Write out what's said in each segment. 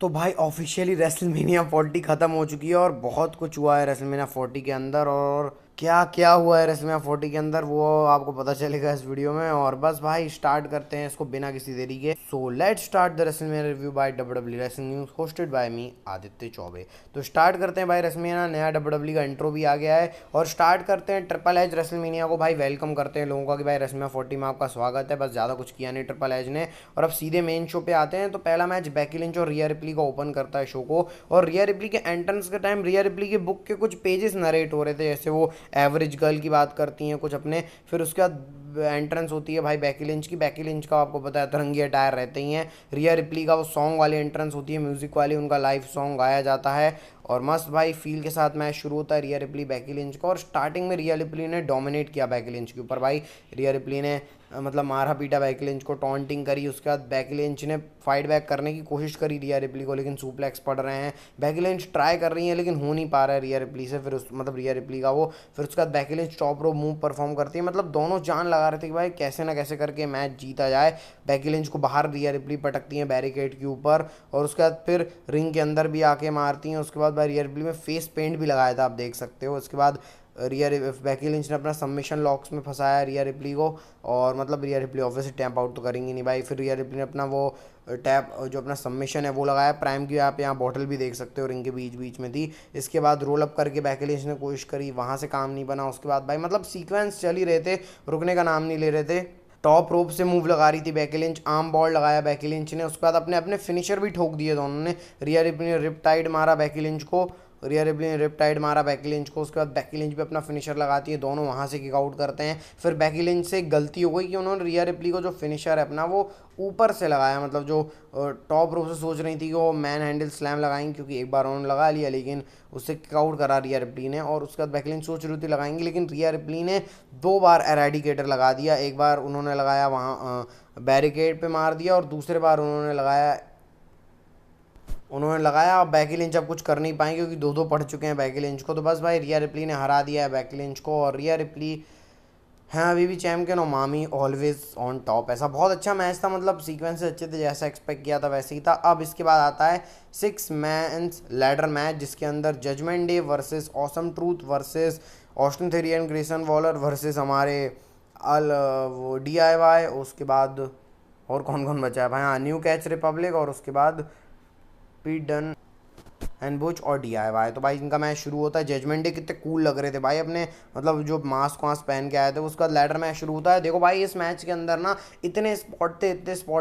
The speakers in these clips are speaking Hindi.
तो भाई ऑफिशियली रेसलमेनिया 40 खत्म हो चुकी है और बहुत कुछ हुआ है रेसलमेनिया 40 के अंदर। और क्या क्या हुआ है रेसलमेनिया 40 के अंदर वो आपको पता चलेगा इस वीडियो में। और बस भाई स्टार्ट करते हैं इसको बिना किसी देरी के। So let's start the WrestleMania review by WW wrestling news hosted by me Aditya Choubey. तो स्टार्ट करते हैं भाई रेसलमेनिया। नया डब्ल्यूडब्ल्यू का इंट्रो भी आ गया है और स्टार्ट करते हैं ट्रिपल एच रेसलमेनिया को भाई वेलकम करते हैं लोगों का कि भाई रेसलमेनिया 40 में आपका स्वागत है। बस ज़्यादा कुछ किया नहीं ट्रिपल एच ने। और अब सीधे मेन शो पे आते हैं। तो पहला मैच बेकी लिंच और रिया रिप्ली का ओपन करता है शो को। और रिया रिप्ली के एंट्रेंस के टाइम रिया रिप्ली के बुक के कुछ पेजेस नरेट हो रहे थे, जैसे वो एवरेज गर्ल की बात करती हैं कुछ अपने। फिर उसके बाद एंट्रेंस होती है भाई बेकी लिंच की। बेकी लिंच का आपको पता है तरंगी अटायर रहते ही हैं। रिया रिप्ली का वो सॉन्ग वाली एंट्रेंस होती है, म्यूजिक वाली, उनका लाइव सॉन्ग गाया जाता है। और मस्त भाई फील के साथ मैच शुरू होता है रिया रिप्ली बेकी लिंच का। और स्टार्टिंग में रिया रिप्ली ने डोमिनेट किया बेकी लिंच के ऊपर भाई। रिया रिप्ली ने मतलब मारा पीटा बेकी लिंच को, टॉन्टिंग करी। उसके बाद बेकी लिंच ने फाइट बैक करने की कोशिश करी रिया रिप्ली को, लेकिन सुप्लेक्स पड़ रहे हैं। बेकी लिंच ट्राई कर रही है लेकिन हो नहीं पा रहा है रिया रिप्ली से। फिर उस मतलब रिया रिप्ली का वो फिर उसके बाद Becky Lynch top rope move perform करती है। मतलब दोनों जान लगा रहे थे कि भाई कैसे ना कैसे करके मैच जीता जाए। बेकी लिंच को बाहर रिया रिप्ली पटकती हैं बैरिकेड के ऊपर। और उसके बाद फिर रिंग के अंदर भी आके मारती हैं। उसके बाद भाई रिया रिप्ली में फेस पेंट भी लगाया था, आप देख सकते हो। उसके बाद बेकी लिंच ने अपना सबमिशन लॉक्स में फंसाया रिया रिप्ली को। और मतलब रिया रिप्ली ऑब्वियसली टैप आउट तो करेंगी नहीं भाई। फिर रिया रिप्ली ने अपना वो टैप जो अपना सबमिशन है वो लगाया प्राइम की। आप यहाँ बॉटल भी देख सकते हो, रिंग के बीच बीच में थी। इसके बाद रोल अप करके बेकी लिंच ने कोशिश करी, वहाँ से काम नहीं बना। उसके बाद भाई मतलब सीक्वेंस चल ही रहे थे, रुकने का नाम नहीं ले रहे थे। टॉप रोप से मूव लगा रही थी बेकी लिंच, आर्म बॉल लगाया बेकी लिंच ने। उसके बाद अपने अपने फिनिशर भी ठोक दिए दोनों ने। रिया रिप्ली ने रिप टाइड मारा बेकी लिंच को। रिया रिप्ली ने रिप टाइड मारा बेकी लिंच को। उसके बाद बेकी लिंच भी अपना फिनिशर लगाती है, दोनों वहाँ से किक आउट करते हैं। फिर बेकी लिंच से एक गलती हो गई कि उन्होंने रिया रिप्ली को जो फिनिशर है अपना वो ऊपर से लगाया। मतलब जो टॉप रोप से सोच रही थी कि वो मैन हैंडल स्लैम लगाएंगे, क्योंकि एक बार उन्होंने लगा लिया लेकिन उससे किक आउट करा रिया रिप्ली ने। और उसके बाद बेकी लिंच सोच रही थी लगाएंगे, लेकिन रिया रिप्ली ने दो बार एराडिकेटर लगा दिया। एक बार उन्होंने लगाया वहाँ बैरिकेड पे मार दिया, और दूसरे बार उन्होंने लगाया। अब बेकी लिंच अब कुछ कर नहीं पाएंगे क्योंकि दो दो पढ़ चुके हैं बेकी लिंच को। तो बस भाई रिया रिप्ली ने हरा दिया है बेकी लिंच को। और रिया रिप्ली हैं अभी भी चैम्पियन, और मामी ऑलवेज ऑन टॉप। ऐसा बहुत अच्छा मैच था, मतलब सीक्वेंस अच्छे थे, जैसा एक्सपेक्ट किया था वैसे ही था। अब इसके बाद आता है 6 मैंस लैडर मैच, जिसके अंदर Judgment Day versus Awesome Truth versus Austin Theory and Grayson Waller versus हमारे अल वो DIY। उसके बाद और कौन कौन बचा है भाई, हाँ न्यू कैच रिपब्लिक। और उसके बाद पीट डन एंड बुच और DIY। तो भाई इनका मैच शुरू होता है। जजमेंट डे कितने कूल लग रहे थे भाई, अपने मतलब जो मास्क वास्क पहन के आए थे। उसके बाद लैडर मैच शुरू होता है। देखो भाई इस मैच के अंदर ना इतने स्पॉट थे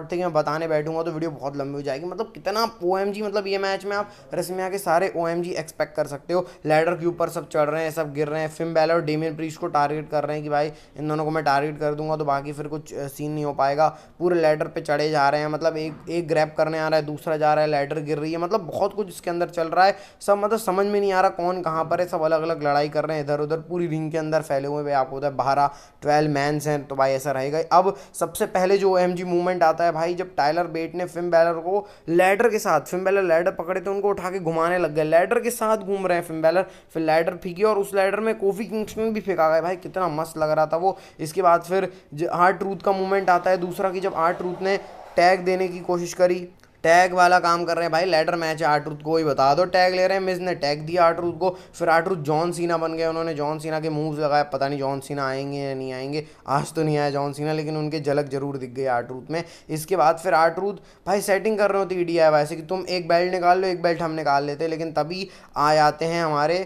कि मैं बताने बैठूंगा तो वीडियो बहुत लंबी हो जाएगी। मतलब कितना OMG, मतलब ये मैच में आप रेसलमेनिया के सारे OMG एक्सपेक्ट कर सकते हो। लैडर के ऊपर सब चढ़ रहे हैं, सब गिर रहे हैं। फिन बैलर और डेमियन प्रीस्ट को टारगेट कर रहे हैं कि भाई इन दोनों को मैं टारगेट कर दूंगा तो बाकी फिर कुछ सीन नहीं हो पाएगा। पूरे लैडर पे चढ़े जा रहे हैं, मतलब एक एक ग्रैब करने आ रहा है, दूसरा जा रहा है, लैडर गिर रही है। मतलब बहुत कुछ इसके अंदर चल रहा है। सब मतलब समझ में नहीं आ रहा कौन कहाँ पर है। सब अलग अलग लड़ाई कर रहे हैं इधर उधर, पूरी रिंग के अंदर फैले हुए। भाई आपको होता है 12 मैंस हैं, तो भाई ऐसा रहेगा। अब सबसे पहले जो OMG मूवमेंट आता है भाई, जब टाइलर बेट ने फिन बैलर को लैडर के साथ, फिन बैलर लैडर पकड़े थे उनको उठा के घुमाने लग गए, लैडर के साथ घूम रहे हैं फिन बैलर। फिर लैडर फेंकी और उस लैडर में कोफी किंगस्टन भी फेंका गया। भाई कितना मस्त लग रहा था वो। इसके बाद फिर आर ट्रूथ का मूवमेंट आता है दूसरा, कि जब आर ट्रूथ ने टैग देने की कोशिश करी, टैग वाला काम कर रहे हैं भाई। लैडर मैच है, आर्ट्रूथ को ही बता दो टैग ले रहे हैं। मिस ने टैग दिया आर्ट्रूथ को। फिर आर्ट्रूथ जॉन सीना बन गए, उन्होंने जॉन सीना के मूव्स लगाए। पता नहीं जॉन सीना आएंगे या नहीं आएंगे, आज तो नहीं आया जॉन सीना, लेकिन उनके झलक जरूर दिख गई आर्ट्रूथ में। इसके बाद फिर आर्ट्रूथ भाई सेटिंग कर रहे होती DIY से कि तुम एक बेल्ट निकाल लो, एक बेल्ट हम निकाल लेते, लेकिन तभी आ जाते हैं हमारे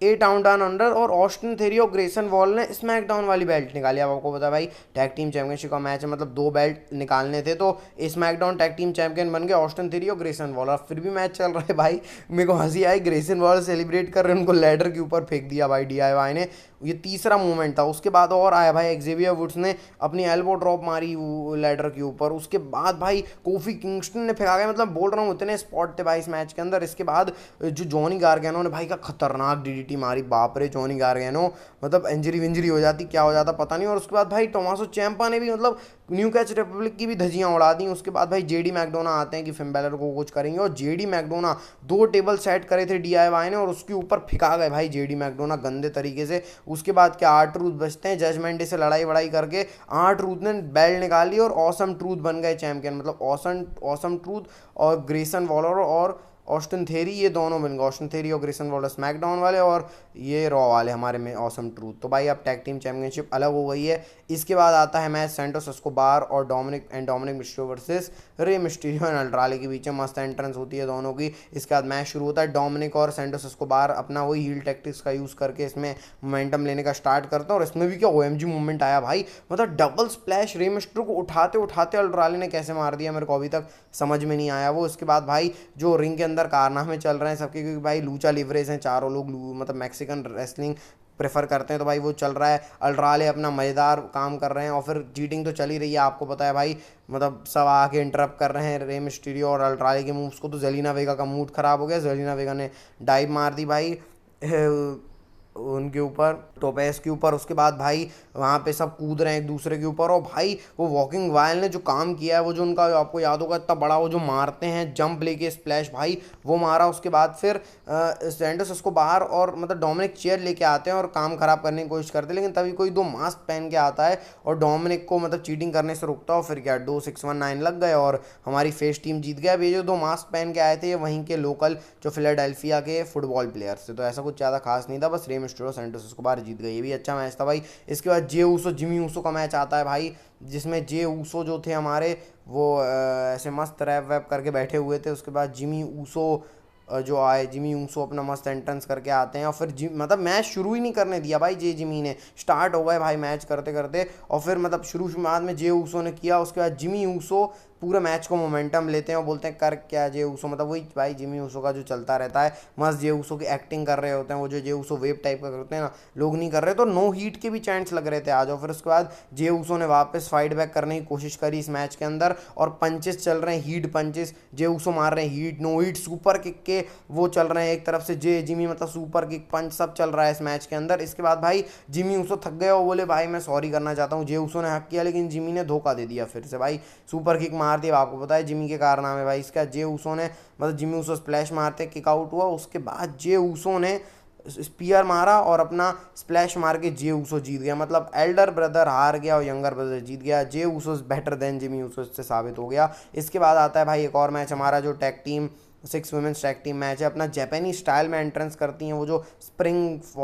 8 डाउन अंडर और ऑस्टिन थेरी और ग्रेसन वॉल ने स्मैकडाउन वाली बेल्ट निकाली। अब आपको पता भाई टैग टीम चैंपियनशिप का मैच है, मतलब 2 बेल्ट निकालने थे, तो स्मैकडाउन टैग टीम चैंपियन बन गए ऑस्टिन थेरी और ग्रेसन वॉल। अब फिर भी मैच चल रहा है भाई। मेरे को हंसी आई, ग्रेसन वॉल सेलिब्रेट कर रहे हैं, उनको लैडर के ऊपर फेंक दिया भाई DIY ने। ये तीसरा मूवमेंट था। उसके बाद और आया भाई, एक्जेवियर वुड्स ने अपनी एल्बो ड्रॉप मारी लैडर के ऊपर। उसके बाद भाई कोफी किंगस्टन ने फेंका गया। मतलब बोल रहा हूँ इतने स्पॉट थे भाई इस मैच के अंदर। इसके बाद जो जॉनी गार्गैनो ने भाई का खतरनाक डीडीटी मारी, बाप रे जॉनी गार्गेनो मतलब इंजरी विंजरी हो जाती, क्या हो जाता पता नहीं। और उसके बाद भाई टोमासो चैंपा ने भी मतलब न्यू कैच रिपब्लिक की भी धज्जियां उड़ा दी। उसके बाद भाई जेडी मैकडोना आते हैं कि फिन बैलर को कुछ करेंगे, और जेडी मैकडोना 2 टेबल सेट करे थे डीआईवाई ने और उसके ऊपर फिका गए भाई जेडी मैकडोना गंदे तरीके से। उसके बाद क्या आठ ट्रूथ बचते हैं, जजमेंट डे से लड़ाई वड़ाई करके आठ ट्रूथ ने बेल्ट निकाली और ऑसम ट्रूथ बन गए चैंपियन। मतलब ऑसम ऑसम ट्रूथ और ग्रेसन वॉलर और ऑस्टिन थेरी, ये दोनों मिल गए, ऑस्टिन थेरी और ग्रेसन वॉलर स्मैकडाउन वाले और ये रॉ वाले हमारे में ऑसम ट्रूथ। तो भाई अब टैग टीम चैंपियनशिप अलग हो गई है। इसके बाद आता है मैच सैंटोस एस्कोबार और Dominik Mysterio versus Rey Mysterio and अल्ट्राले के बीच में। मस्त एंट्रेंस होती है दोनों की। इसके बाद मैच शुरू होता है, डोमिनिक और सैंटोस एस्कोबार अपना वही हील टैक्टिक्स का यूज़ करके इसमें मोमेंटम लेने का स्टार्ट करते हैं। और इसमें भी क्या ओएमजी मूवमेंट आया भाई, मतलब डबल स्प्लैश रे मिस्ट्रियो को उठाते उठाते अल्ट्राले ने कैसे मार दिया मेरे को अभी तक समझ में नहीं आया वो। इसके बाद भाई जो रिंग के अंदर कारनामे चल रहे हैं सबके, क्योंकि भाई लूचा लिवरेज हैं चारों लोग, मतलब मैक्सिकन रेसलिंग प्रेफर करते हैं, तो भाई वो चल रहा है। अल्ट्राले अपना मज़ेदार काम कर रहे हैं और फिर चीटिंग तो चल ही रही है, आपको पता है भाई, मतलब सब आके इंटरप्ट कर रहे हैं रे मिस्टीरियो और अल्ट्राले के मूव्स को। तो जेलिना वेगा का मूड ख़राब हो गया, जेलिना वेगा ने डाइव मार दी भाई उनके ऊपर, टोपेस के ऊपर। उसके बाद भाई वहाँ पे सब कूद रहे हैं एक दूसरे के ऊपर, और भाई वो वॉकिंग वायल ने जो काम किया है, वो जो उनका आपको याद होगा इतना बड़ा वो जो मारते हैं जंप लेके स्प्लैश, भाई वो मारा। उसके बाद फिर सैंटोस उसको बाहर और मतलब डोमिनिक चेयर लेके आते हैं और काम खराब करने की कोशिश करते हैं, लेकिन तभी कोई 2 मास्क पहन के आता है और डोमिनिक को मतलब चीटिंग करने से रोकता है। और फिर क्या 2-6-1-9 लग गए और हमारी फेस टीम जीत गया। अब ये जो 2 मास्क पहन के आए थे ये वहीं के लोकल जो फिलाडेल्फिया के फुटबॉल प्लेयर्स थे, तो ऐसा कुछ ज़्यादा खास नहीं था, बस रे मिस्टीरियो सैंटोस एस्कोबार जीत गए, ये भी अच्छा मैच था भाई। इसके बाद जे ऊसो जिमी ऊसो का मैच आता है भाई, जिसमें जे ऊसो जो थे हमारे वो ऐसे मस्त रैप वैप करके बैठे हुए थे। उसके बाद जिमी ऊसो जो आए, जिमी ऊसो अपना मस्त एंट्रेंस करके आते हैं और फिर मतलब मैच शुरू ही नहीं करने दिया भाई जे जिमी ने, स्टार्ट हो गए भाई मैच करते करते। और फिर मतलब शुरुआत में जे ऊसो ने किया, उसके बाद जिमी ऊसो पूरे मैच को मोमेंटम लेते हैं और बोलते हैं कर क्या जे ऊसो, मतलब वही भाई जिमी ऊसो का जो चलता रहता है, मस्त जे ऊसो की एक्टिंग कर रहे होते हैं, वो जो जे ऊसो वेव टाइप का करते हैं ना, लोग नहीं कर रहे, तो नो हीट के भी चांस लग रहे थे आज। और फिर उसके बाद जे ऊसो ने वापस फाइट बैक करने की कोशिश करी इस मैच के अंदर, और पंचेस चल रहे हैं, हीट पंचेस, जे ऊसो मार रहे हैं heat no heat superkick के वो चल रहे हैं एक तरफ से, जे जिमी मतलब सुपर किक पंच सब चल रहा है इस मैच के अंदर। इसके बाद भाई जिमी ऊसो थक गए और बोले भाई मैं सॉरी करना चाहता हूँ, जे ऊसो ने हक किया लेकिन जिमी ने धोखा दे दिया फिर से भाई, सुपर किक मार दिया, आपको पता है जिमी के कारनामे भाई। इसका जे ऊसो ने मतलब जिमी ऊसो स्प्लैश मारते किक आउट हुआ, उसके बाद जे ऊसो ने स्पीयर मारा और अपना स्प्लैश मार के जे ऊसो जीत गया, मतलब एल्डर ब्रदर हार गया और यंगर ब्रदर जीत गया, Jey Uso better than Jimmy Uso इससे साबित हो गया। इसके बाद आता है भाई एक और मैच हमारा जो tag team 6 women's tag team match है, अपना जापानी स्टाइल में एंट्रेंस करती हैं, वो जो स्प्रिंग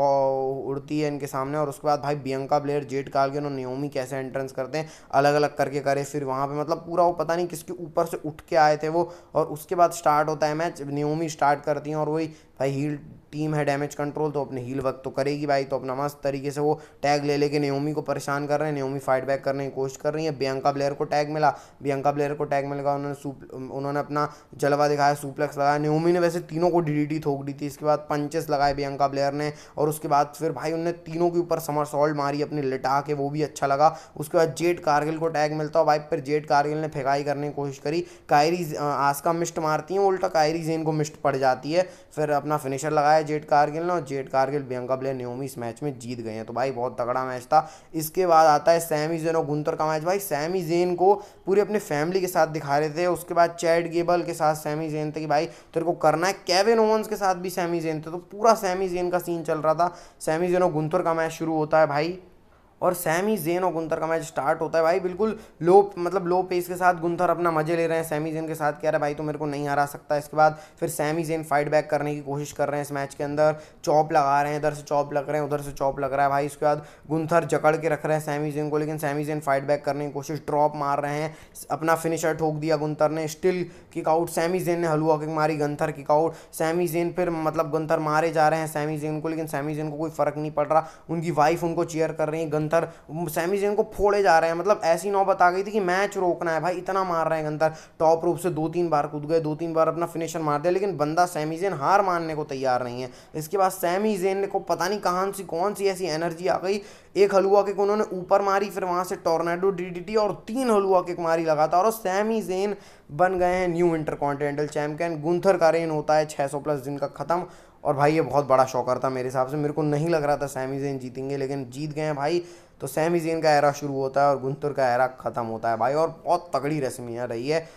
उड़ती है इनके सामने। और उसके बाद भाई बियंका ब्लेयर, जेड कार्गिन और नियोमी कैसे एंट्रेंस करते हैं, अलग अलग करके करे, फिर वहाँ पे मतलब पूरा वो पता नहीं किसके ऊपर से उठ के आए थे वो। और उसके बाद स्टार्ट होता है मैच, नियोमी स्टार्ट करती हैं और वही भाई हील टीम है डैमेज कंट्रोल, तो अपने हील वक्त तो करेगी भाई, तो अपना मस्त तरीके से वो टैग ले लेके नियोमी को परेशान कर रहे हैं, नियोमी फाइट बैक करने की कोशिश कर रही है। बियंका ब्लेयर को टैग मिला, बियंका ब्लेयर को टैग मिलेगा, उन्होंने अपना जलवा दिखाया, सुप्लेक्स लगाया, नियोमी ने वैसे तीनों को डीडीटी ठोक दी थी। इसके बाद पंचेस लगाए बियंका ब्लेयर ने, और उसके बाद फिर भाई उनने तीनों के ऊपर समरसॉल्ट मारी अपनी लिटा के, वो भी अच्छा लगा। उसके बाद जेड कारगिल को टैग मिलता है भाई, फिर जेड कारगिल ने फेंकाई करने की कोशिश करी, कायरी आस्का मिस्ट मारती है, उल्टा कायरी जेन को मिस्ट पड़ जाती है, फिर अपना फिनिशर लगाया जेड कारगिल ने, और Jade Cargill Bianca Blair Naomi इस मैच में जीत गए हैं। तो भाई बहुत तगड़ा मैच था। इसके बाद आता है सैमी जेन और गुंतर का मैच, भाई सैमी जेन को पूरे अपने फैमिली के साथ दिखा रहे थे, उसके बाद चैड गेबल के साथ सैमी जेन थे कि भाई तेरे को करना है, केविन ओवंस के साथ भी सैमी जेन थे, तो पूरा सैमी जेन का सीन चल रहा था। सैमी जेन और गुंतर का मैच शुरू होता है भाई, और सैमी जेन और गुंतर का मैच स्टार्ट होता है भाई बिल्कुल लो पेस के साथ, गुंतर अपना मजे ले रहे हैं, सैमी जेन के साथ कह रहा है भाई तो मेरे को नहीं हरा सकता। इसके बाद फिर सैमी जेन फाइट बैक करने की कोशिश कर रहे हैं इस मैच के अंदर, चॉप लगा रहे हैं, इधर से चॉप लग रहे हैं, उधर से चॉप लग रहा है भाई। इसके बाद गुंथर जकड़ के रख रहे हैं सैमी जेन को, लेकिन सैमी जेन फाइट बैक करने की कोशिश, ड्रॉप मार रहे हैं, अपना फिनिशर ठोक दिया गुंथर ने, still kick out, Sami Zayn ने हलवा किक मारी, Gunther kick out, Sami Zayn फिर मतलब गुंथर मारे जा रहे हैं सैमी जेन को, लेकिन सैमी जेन को कोई फर्क नहीं पड़ रहा, उनकी वाइफ उनको चीयर कर रही है, गुंथर सैमी जेन को फोड़े जा रहे हैं, मतलब ऐसी नौबत आ गई थी कि मैच रोकना है भाई, इतना मार रहे हैं गंतर, टॉप रूप से 2-3 बार कूद गए, 2-3 बार अपना फिनिशर मार दिया, लेकिन बंदा सैमी जेन हार मानने को तैयार नहीं है। इसके बाद सैमी जेन को पता नहीं कौन सी ऐसी एनर्जी आ गई, एक हलवा किक उन्होंने ऊपर मारी, फिर वहां से टोर्नेडो डीडीटी और 3 हलवा किक मारी लगातार, और सैमी जेन बन गए हैं न्यू इंटरकॉन्टिनेंटल चैंपियन। गुंथर का रेन होता है 600 प्लस दिन का खत्म, और भाई ये बहुत बड़ा शॉकर था मेरे हिसाब से। मेरे को नहीं लग रहा था सैमी ज़ेन जीतेंगे, लेकिन जीत गए हैं भाई। तो सैमी ज़ेन का एरा शुरू होता है और गुंथर का एरा ख़त्म होता है भाई, और बहुत तगड़ी रेसलमेनिया रही है।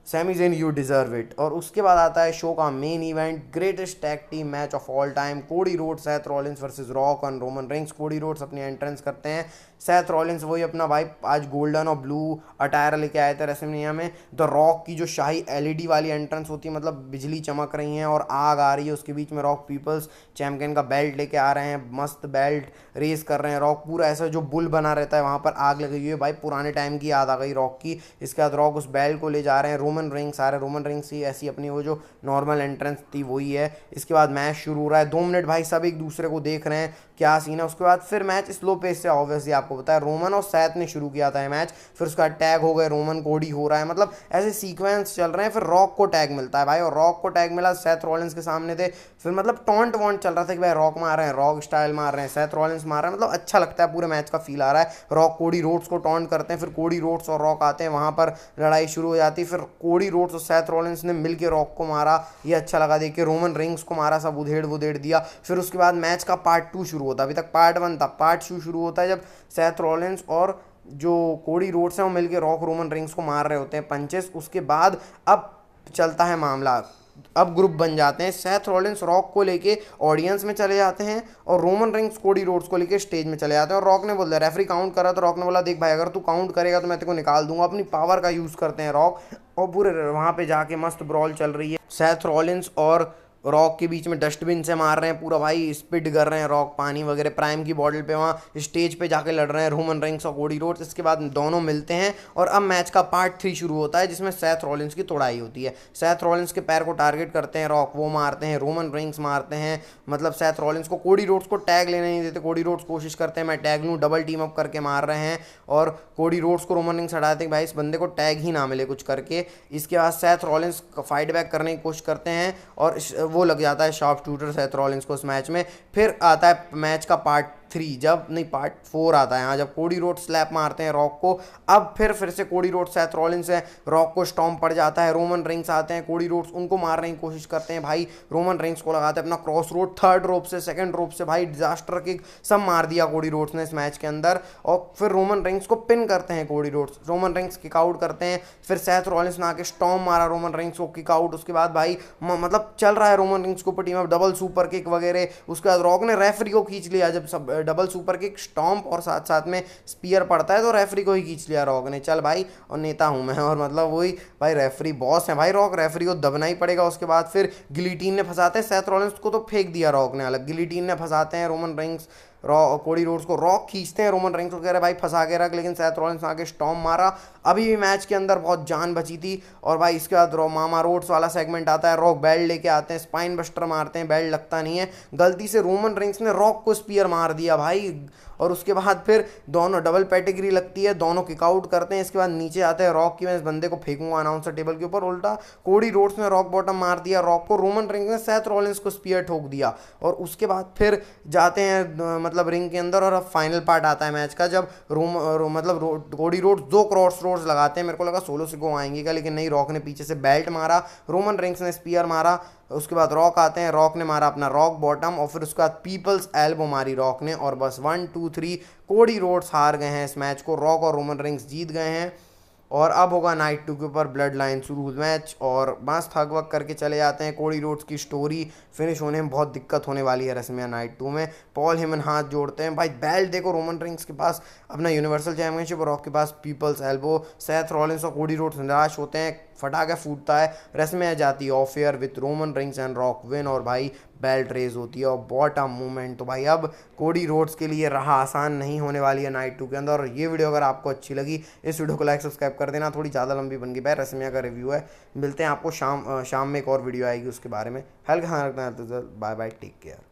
Sami Zayn you deserve it. और उसके बाद आता है शो का main event, greatest tag team match of all time, Cody Rhodes Seth Rollins versus Rock और रोमन रेंस। कोडी रोड्स अपनी एंट्रेंस करते हैं, सेथ रॉलिंस वही अपना भाई आज गोल्डन और ब्लू अटायर लेके आए थे रेसलमेनिया में। द रॉक की जो शाही एलईडी वाली एंट्रेंस होती है, मतलब बिजली चमक रही है और आग आ रही है उसके बीच में। रॉक पीपल्स चैंपियन का बेल्ट लेके आ रहे हैं, मस्त बेल्ट रेस कर रहे हैं। रॉक पूरा ऐसा जो बुल बना रहता है वहाँ पर आग लगी हुई है भाई, पुराने टाइम की याद आ गई रॉक की। इसके बाद रॉक उस बेल्ट को ले जा रहे हैं, रोमन रिंग्स आ रहे हैं, रोमन रिंग्स ही ऐसी अपनी वो जो नॉर्मल एंट्रेंस थी वही है। इसके बाद मैच शुरू हो रहा है, 2 मिनट भाई सब एक दूसरे को देख रहे हैं क्या सीन है। उसके बाद फिर मैच स्लो पेस से, ऑब्वियसली आपको पता है रोमन और सैथ ने शुरू किया था ये मैच, फिर उसका टैग हो गए, रोमन कोडी हो रहा है, मतलब ऐसे सीक्वेंस चल रहे हैं। फिर रॉक को टैग मिलता है भाई, और रॉक को टैग मिला, सेथ रॉलिंस के सामने थे। फिर मतलब टॉन्ट वॉन्ट चल रहा था कि भाई रॉक मार रहे हैं, रॉक स्टाइल मार रहे हैं, सेथ रॉलिंस मार रहे हैं, मतलब अच्छा लगता है, पूरे मैच का फील आ रहा है। रॉक कोडी रोड्स को टॉन्ट करते हैं, फिर कोडी रोड्स और रॉक आते हैं, वहां पर लड़ाई शुरू हो जाती है। फिर कोडी रोड्स और सेथ रॉलिंस ने मिलकर रॉक को मारा, ये अच्छा लगा देख के। रोमन रिंग्स को मारा, सब उधेड़ दिया। फिर उसके बाद मैच का पार्ट 2 शुरू होता है, अभी तक पार्ट 1 था, पार्ट 2 शुरू होता है जब सेथ रॉलिंस और जो कोडी रोड्स हैं वो मिलके रॉक रोमन रिंग्स को मार रहे होते हैं पंचेस। उसके बाद अब चलता है मामला, अब ग्रुप बन जाते हैं, सेथ रॉलिंस रॉक को लेके ऑडियंस में चले जाते हैं और रोमन रिंग्स कोडी रोड्स को लेके स्टेज में चले जाते हैं। और रॉक ने बोल दिया, रेफरी काउंट करा, तो रॉक ने बोला देख भाई अगर तू काउंट करेगा तो मैं तेरे को निकाल दूंगा। अपनी पावर का यूज़ करते हैं रॉक, और पूरे वहाँ पे जाके मस्त ब्रॉल चल रही है। सेथ रॉलिंस और रॉक के बीच में डस्टबिन से मार रहे हैं पूरा भाई, स्पिट कर रहे हैं रॉक पानी वगैरह प्राइम की बॉटल पे, वहाँ स्टेज पे जाके लड़ रहे हैं रोमन रिंग्स और कोडी रोड्स। इसके बाद दोनों मिलते हैं और अब मैच का पार्ट 3 शुरू होता है, जिसमें सेथ रॉलिंस की तोड़ाई होती है। सेथ रॉलिंस के पैर को टारगेट करते हैं रॉक, वो मारते हैं, रोमन रिंग्स मारते हैं, मतलब सेथ रॉलिंस को। कोडी रोड्स को टैग लेने नहीं देते, कोडी रोड्स कोशिश करते हैं मैं टैग लूँ, डबल टीम अप करके मार रहे हैं, और कोडी रोड्स को रोमन रिंग्स हटाते हैं भाई इस बंदे को टैग ही ना मिले कुछ करके। इसके बाद सेथ रॉलिंस फाइट बैक करने की कोशिश करते हैं और वो लग जाता है शार्प शूटर सेथ रॉलिंस को इस मैच में। फिर आता है मैच का पार्ट 3, जब नहीं पार्ट 4 आता है यहाँ, जब कोडी रोड्स स्लैप मारते हैं रॉक को। अब फिर से कोडी रोड्स सेथ रॉलिंस है, रॉक को स्टॉम्प पड़ जाता है, रोमन रिंग्स आते हैं, कोडी रोड्स उनको मारने की कोशिश करते हैं भाई, रोमन रिंग्स को लगाते हैं अपना क्रॉस रोड, थर्ड रोप से, सेकंड रोप से भाई डिजास्टर किक सब मार दिया कोडी रोड्स ने इस मैच के अंदर। और फिर रोमन रिंग्स को पिन करते हैं Cody Rhodes, Roman rings kick out करते हैं। फिर सेथ रॉलिंस ने आके स्टॉम्प मारा रोमन रिंग्स को, किक आउट। उसके बाद भाई मतलब चल रहा है रोमन रिंग्स को team up, double super kick वगैरह। उसके बाद रॉक ने रेफरी को खींच लिया, जब सब डबल सुपर किक स्टॉम्प और साथ साथ में स्पीयर पड़ता है तो रेफरी को ही खींच लिया रॉक ने, चल भाई और नेता हूं मैं, और मतलब वही भाई रेफरी बॉस है भाई रॉक, रेफरी को दबना ही पड़ेगा। उसके बाद फिर गिलीटीन ने फंसाते हैं सेथ रॉलिंस को, तो फेंक दिया रॉक ने अलग, गिलीटीन ने फंसाते हैं रोमन रिंग्स कोडी रोड्स को, रॉक खींचते हैं रोमन रिंग्स को, कह रहे भाई फंसा के रख, लेकिन सेथ रॉलिंस आके स्टॉम्प मारा। अभी भी मैच के अंदर बहुत जान बची थी। और भाई इसके बाद मामा रोड्स वाला सेगमेंट आता है, रॉक बेल्ट लेके आते हैं, स्पाइन बस्टर मारते हैं, बेल्ट लगता नहीं है, गलती से रोमन रिंग्स ने रॉक को स्पीयर मार दिया भाई। और उसके बाद फिर दोनों डबल पैटेगरी लगती है, दोनों किक आउट करते हैं। इसके बाद नीचे आते हैं रॉक की, मैं इस बंदे को फेंकूंगा अनाउंसर टेबल के ऊपर, उल्टा कोडी रोड्स ने रॉक बॉटम मार दिया रॉक को, रोमन रिंग्स ने सेथ रॉलिंस को स्पीयर ठोक दिया। और उसके बाद फिर जाते हैं मतलब रिंग के अंदर, और अब फाइनल पार्ट आता है मैच का, जब मतलब कोडी रोड्स 2 क्रॉस रोड्स लगाते हैं। मेरे को लगा सोलो से गो आएंगे क्या, लेकिन नहीं, रॉक ने पीछे से बेल्ट मारा, रोमन रिंग्स ने स्पीयर मारा। उसके बाद रॉक आते हैं, रॉक ने मारा अपना रॉक बॉटम, और फिर उसके बाद पीपल्स एल्बो मारी रॉक ने, और बस 1 2 3 कोडी रोड्स हार गए हैं इस मैच को, रॉक और रोमन रिंग्स जीत गए हैं। और अब होगा नाइट 2 के ऊपर ब्लड लाइन शुरू मैच, और मस्त हग वग करके चले जाते हैं। कोडी रोड्स की स्टोरी फिनिश होने में बहुत दिक्कत होने वाली है रेसलमेनिया नाइट 2 में। पॉल हेमन हाथ जोड़ते हैं भाई, बेल्ट देखो रोमन रिंग्स के पास अपना यूनिवर्सल चैंपियनशिप, और रॉक के पास पीपल्स एल्बो। सेथ रॉलिंस और कोडी रोड्स निराश होते हैं, फटाके फूटता है, रेसलमेनिया जाती है of air with Roman rings and rock win, और भाई बेल्ट रेज होती है और बॉटम मूवमेंट। तो भाई अब कोडी रोड्स के लिए राह आसान नहीं होने वाली है नाइट 2 के अंदर। और ये वीडियो अगर आपको अच्छी लगी, इस वीडियो को लाइक सब्सक्राइब कर देना, थोड़ी ज़्यादा लंबी बन गई भाई, रेसलमेनिया का रिव्यू है। मिलते हैं आपको शाम में एक और वीडियो आएगी उसके बारे में। ख्याल रखना है, बाय बाय, टेक केयर।